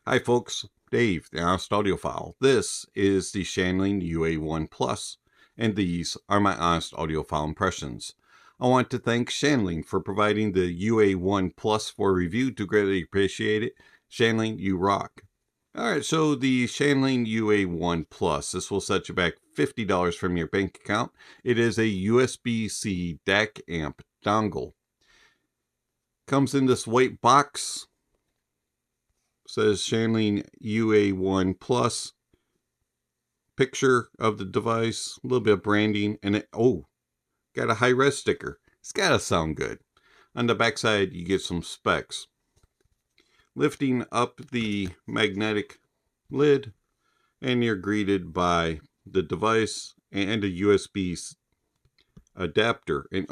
Hi folks, Dave, the Honest Audiophile. This is the Shanling UA1 Plus, and these are my Honest Audiophile impressions. I want to thank Shanling for providing the UA1 Plus for review. To greatly appreciate it. Shanling, you rock. Alright, so the Shanling UA1 Plus, this will set you back $50 from your bank account. It is a USB-C DAC amp dongle. Comes in this white box. Says Shanling UA1 Plus. Picture of the device, a little bit of branding, and it got a high-res sticker. It's gotta sound good. On the backside, you get some specs. Lifting up the magnetic lid, and you're greeted by the device and a USB adapter, and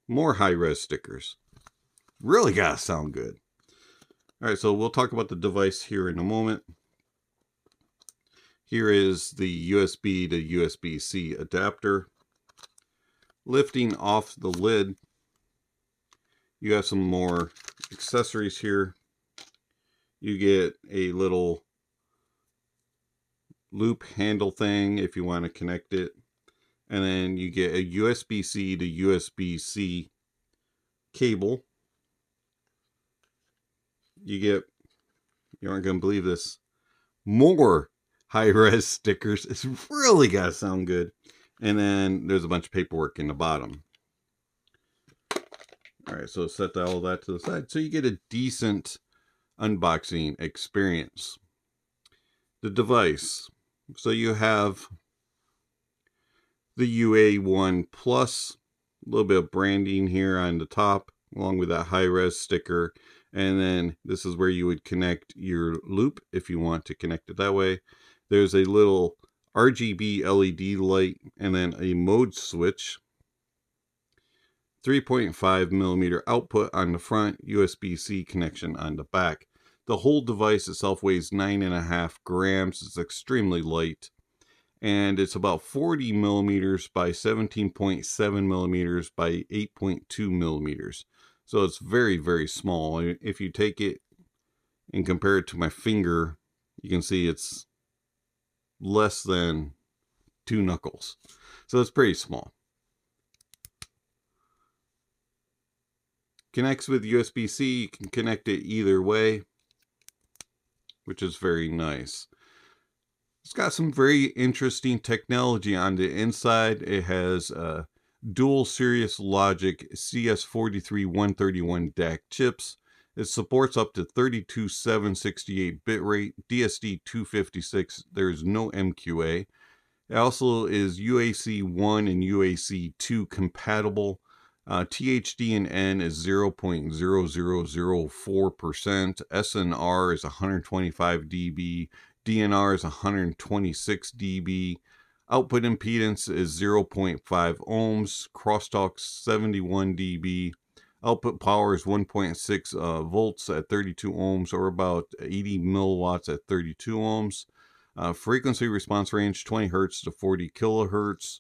more high-res stickers. Really gotta sound good. Alright, so we'll talk about the device here in a moment. Here is the USB to USB-C adapter. Lifting off the lid, you have some more accessories here. You get a little loop handle thing if you want to connect it. And then you get a USB-C to USB-C cable. You aren't going to believe this, more high-res stickers. It's really got to sound good. And then there's a bunch of paperwork in the bottom. Alright, so set all that to the side. So you get a decent unboxing experience. The device. So you have the UA1 Plus, a little bit of branding here on the top, along with that high-res sticker. And then this is where you would connect your loop if you want to connect it that way. There's a little RGB LED light and then a mode switch. 3.5mm output on the front, USB-C connection on the back. The whole device itself weighs 9.5 grams. It's extremely light. And it's about 40mm by 17.7mm by 8.2mm. So it's very, very small. If you take it and compare it to my finger, you can see it's less than 2 knuckles. So it's pretty small. Connects with USB-C. You can connect it either way, which is very nice. It's got some very interesting technology on the inside. It has dual Serious Logic CS43131 DAC chips. It supports up to 32.768 bitrate, DSD256. There's no MQA. It also is UAC1 and UAC2 compatible. THD and N is 0.0004%. SNR is 125 dB. DNR is 126 dB. Output impedance is 0.5 ohms. Crosstalk 71 dB. Output power is 1.6 volts at 32 ohms, or about 80 milliwatts at 32 ohms. Frequency response range 20 hertz to 40 kilohertz.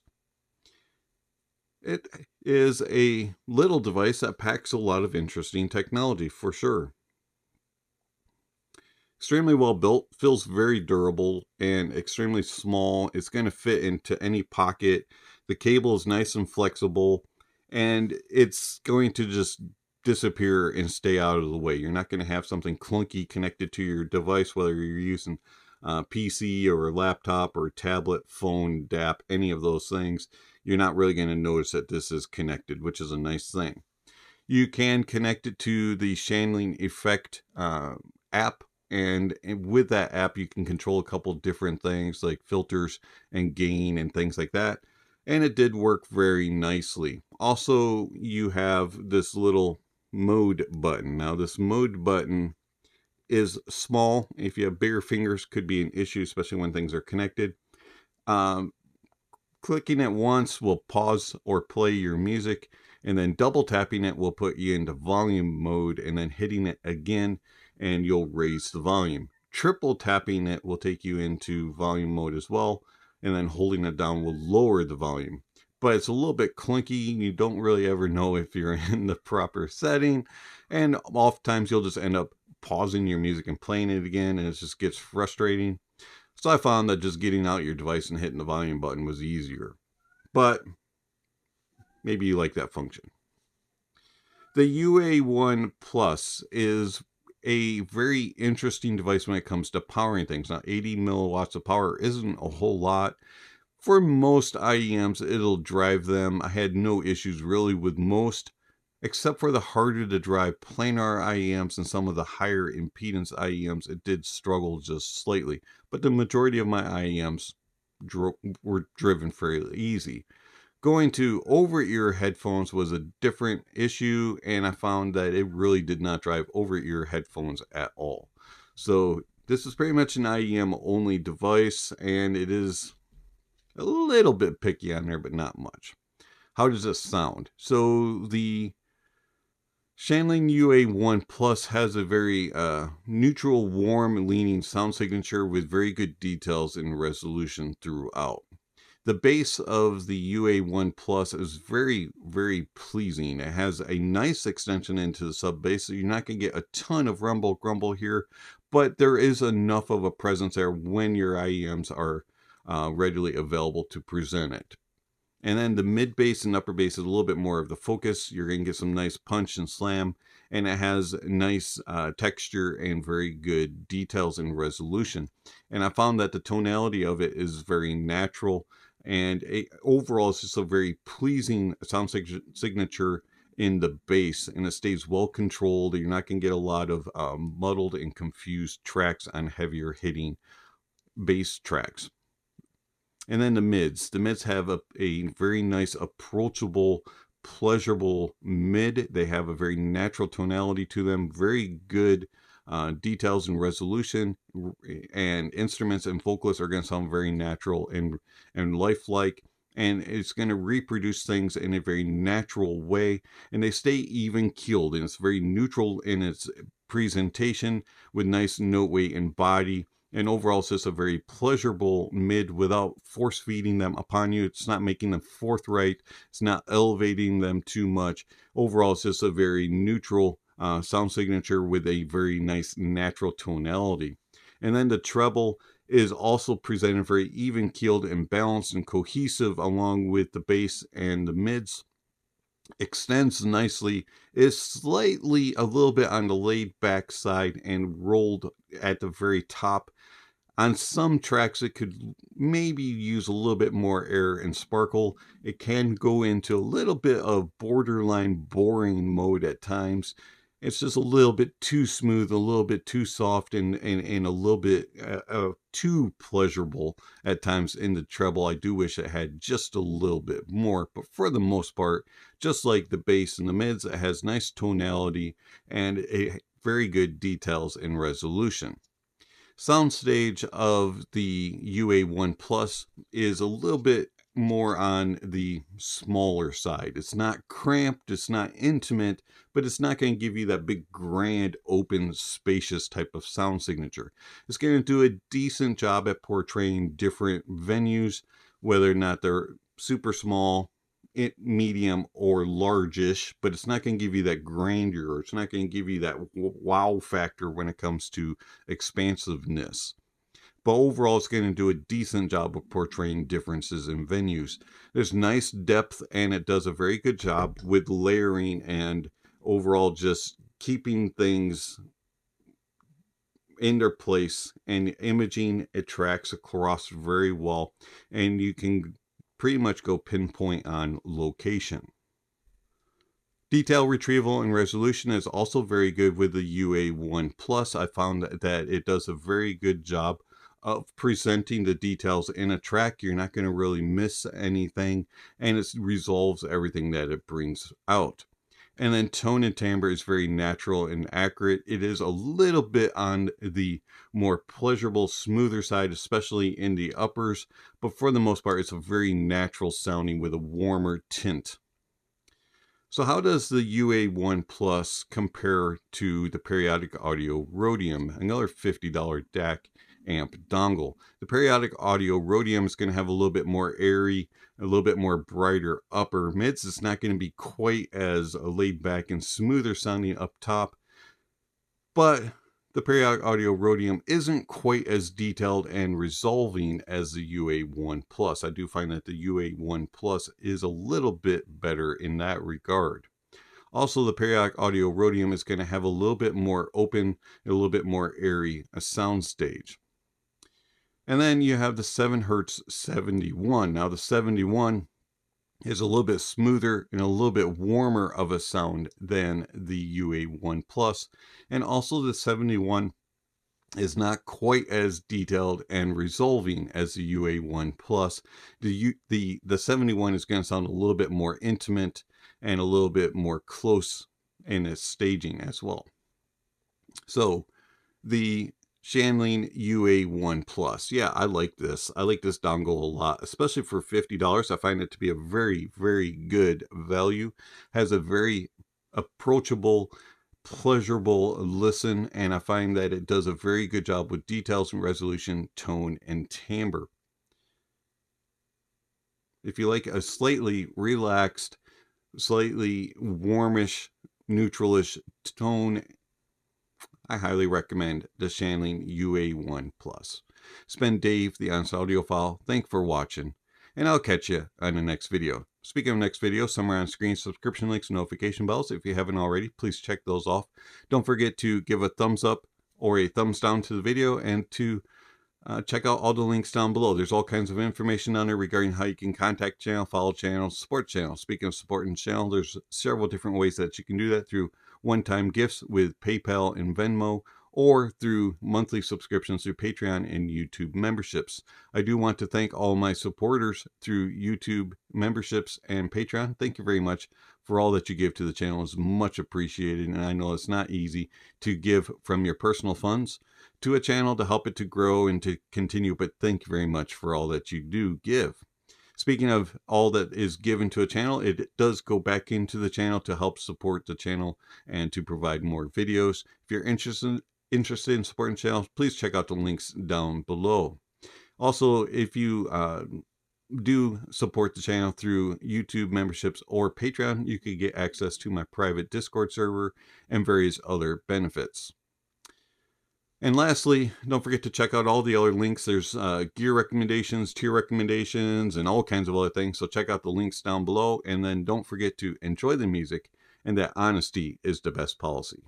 It is a little device that packs a lot of interesting technology for sure. Extremely well built, feels very durable, and extremely small. It's going to fit into any pocket. The cable is nice and flexible, and it's going to just disappear and stay out of the way. You're not going to have something clunky connected to your device, whether you're using a PC or a laptop or a tablet, phone, DAP, any of those things. You're not really going to notice that this is connected, which is a nice thing. You can connect it to the Shanling Effect app. And with that app, you can control a couple different things like filters and gain and things like that. And it did work very nicely. Also, you have this little mode button. Now, this mode button is small. If you have bigger fingers, could be an issue, especially when things are connected. Clicking it once will pause or play your music. And then double tapping it will put you into volume mode. And then hitting it again, and you'll raise the volume. Triple tapping it will take you into volume mode as well, and then holding it down will lower the volume. But it's a little bit clunky. You don't really ever know if you're in the proper setting, and oftentimes you'll just end up pausing your music and playing it again, and it just gets frustrating. So I found that just getting out your device and hitting the volume button was easier. But maybe you like that function. The UA1 Plus is a very interesting device when it comes to powering things. Now, 80 milliwatts of power isn't a whole lot. For most IEMs, it'll drive them. I had no issues really with most, except for the harder to drive planar IEMs and some of the higher impedance IEMs. It did struggle just slightly, but the majority of my IEMs were driven fairly easy. Going to over-ear headphones was a different issue, and I found that it really did not drive over-ear headphones at all. So this is pretty much an IEM only device, and it is a little bit picky on there, but not much. How does this sound? So the Shanling UA1 Plus has a very neutral, warm leaning sound signature with very good details and resolution throughout. The bass of the UA1 Plus is very, very pleasing. It has a nice extension into the sub bass, so you're not going to get a ton of rumble grumble here, but there is enough of a presence there when your IEMs are readily available to present it. And then the mid bass and upper bass is a little bit more of the focus. You're going to get some nice punch and slam, and it has nice texture and very good details and resolution. And I found that the tonality of it is very natural, and overall it's just a very pleasing sound signature in the bass, and it stays well controlled. You're not going to get a lot of muddled and confused tracks on heavier hitting bass tracks. And then the mids have a very nice, approachable, pleasurable mid. They have a very natural tonality to them, very good details and resolution, and instruments and vocalists are going to sound very natural and lifelike, and it's going to reproduce things in a very natural way, and they stay even keeled, and it's very neutral in its presentation with nice note weight and body. And overall, it's just a very pleasurable mid without force feeding them upon you. It's not making them forthright. It's not elevating them too much. Overall, it's just a very neutral sound signature with a very nice natural tonality. And then the treble is also presented very even keeled and balanced and cohesive along with the bass and the mids. Extends nicely, is slightly a little bit on the laid back side and rolled at the very top. On some tracks it could maybe use a little bit more air and sparkle. It can go into a little bit of borderline boring mode at times. It's just a little bit too smooth, a little bit too soft, and a little bit too pleasurable at times in the treble. I do wish it had just a little bit more, but for the most part, just like the bass and the mids, it has nice tonality and a very good details and resolution. Soundstage of the UA1 Plus is a little bit more on the smaller side. It's not cramped, it's not intimate, but it's not going to give you that big grand open spacious type of sound signature. It's going to do a decent job at portraying different venues, whether or not they're super small, medium, or largish, but it's not going to give you that grandeur. It's not going to give you that wow factor when it comes to expansiveness. But overall, it's going to do a decent job of portraying differences in venues. There's nice depth, and it does a very good job with layering and overall just keeping things in their place, and imaging it tracks across very well, and you can pretty much go pinpoint on location. Detail retrieval and resolution is also very good with the UA1 Plus. I found that it does a very good job of presenting the details in a track. You're not going to really miss anything, and it resolves everything that it brings out. And then tone and timbre is very natural and accurate. It is a little bit on the more pleasurable, smoother side, especially in the uppers, but for the most part, it's a very natural sounding with a warmer tint. So how does the UA1 Plus compare to the Periodic Audio Rhodium, another $50 DAC amp dongle? The Periodic Audio Rhodium is going to have a little bit more airy, a little bit more brighter upper mids. It's not going to be quite as laid back and smoother sounding up top, but The Periodic Audio Rhodium isn't quite as detailed and resolving as the UA1 Plus. I do find that the UA1 Plus is a little bit better in that regard. Also, the Periodic Audio Rhodium is going to have a little bit more open, a little bit more airy a soundstage. And then you have the 7Hz 71. Now the 71 is a little bit smoother and a little bit warmer of a sound than the UA1 Plus. And also the 71 is not quite as detailed and resolving as the UA1 Plus. The 71 is going to sound a little bit more intimate and a little bit more close in its staging as well. So the Shanling UA1 Plus. Yeah, I like this. I like this dongle a lot, especially for $50. I find it to be a very, very good value. Has a very approachable, pleasurable listen, and I find that it does a very good job with details and resolution, tone, and timbre. If you like a slightly relaxed, slightly warmish, neutralish tone, I highly recommend the Shanling UA1 Plus. It's been Dave, the Honest Audiophile. Thanks for watching, and I'll catch you on the next video. Speaking of next video, somewhere on screen, subscription links, notification bells. If you haven't already, please check those off. Don't forget to give a thumbs up or a thumbs down to the video, and to check out all the links down below. There's all kinds of information on there regarding how you can contact the channel, follow channel, support channel. Speaking of supporting the channel, there's several different ways that you can do that: through one-time gifts with PayPal and Venmo, or through monthly subscriptions through Patreon and YouTube memberships. I do want to thank all my supporters through YouTube memberships and Patreon. Thank you very much for all that you give to the channel. It's much appreciated, and I know it's not easy to give from your personal funds to a channel to help it to grow and to continue, but thank you very much for all that you do give. Speaking of all that is given to a channel, it does go back into the channel to help support the channel and to provide more videos. If you're interested in supporting channels, please check out the links down below. Also, if you do support the channel through YouTube memberships or Patreon, you can get access to my private Discord server and various other benefits. And lastly, don't forget to check out all the other links. There's gear recommendations, tier recommendations, and all kinds of other things. So check out the links down below. And then don't forget to enjoy the music, and that honesty is the best policy.